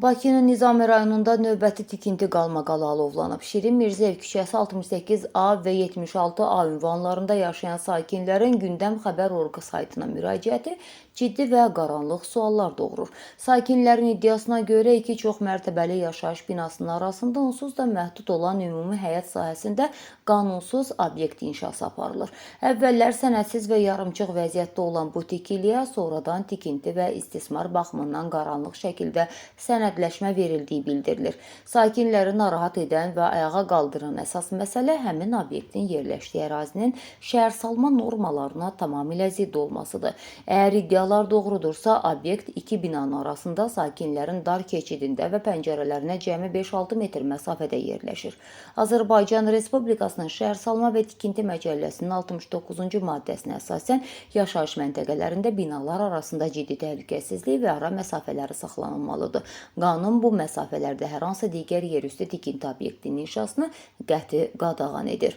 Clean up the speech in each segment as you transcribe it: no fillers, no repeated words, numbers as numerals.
Bakının Nizami rayonunda növbəti tikinti qalmaqalı alovlanıb. Şirin Mirzəyev küçəsi 68A və 76A ünvanlarında yaşayan sakinlərin gündəm xəbər.org saytına müraciəti ciddi və qaranlıq suallar doğurur. Sakinlərin iddiasına görə iki çox mərtəbəli yaşayış binasının arasında onsuz da məhdud olan ümumi həyət sahəsində qanunsuz obyekt inşası aparılır. Əvvəllər sənədsiz və yarımçıq vəziyyətdə olan bu tikiliyə sonradan tikinti və istismar baxımından qaranlıq şəkildə sənədləşmə verildiyi bildirilir. Sakinləri narahat edən və ayağa qaldıran əsas məsələ həmin obyektin yerləşdiyi ərazinin şəhərsalma normalarına tamamilə zidd olmasıdır. Əgər iddialar doğrudursa, obyekt iki binanın arasında sakinlərin dar keçidində və pəncərələrinə cəmi 5-6 metr məsafədə yerləşir. Azərbaycan Respublikasının Şəhərsalma və Tikinti Məcəlləsinin 69-cu maddəsinə əsasən yaşayış məntəqələrində binalar arasında ciddi təhlükəsizlik və ara məsafələri saxlanılmalıdır. Qanun bu məsafələrdə hər hansı digər yerüstü tikinti obyektinin inşasını qəti qadağan edir.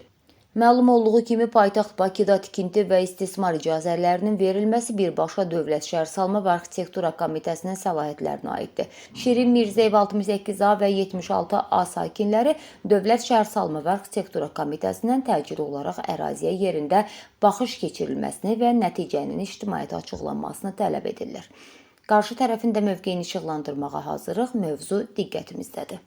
Məlum olduğu kimi, paytaxt Bakıda tikinti və istismar icazələrinin verilməsi birbaşa Dövlət Şəhərsalma və Arxitektura Komitəsinin səlahiyyətlərinə aiddir. Şirin Mirzəyev 68A və 76A sakinləri Dövlət Şəhərsalma və Arxitektura Komitəsindən təcili olaraq əraziyə yerində baxış keçirilməsini və nəticənin ictimaiyyətə açıqlanmasını tələb edirlər. Qarşı tərəfin də mövqeyini işıqlandırmağa hazırıq, mövzu diqqətimizdədir.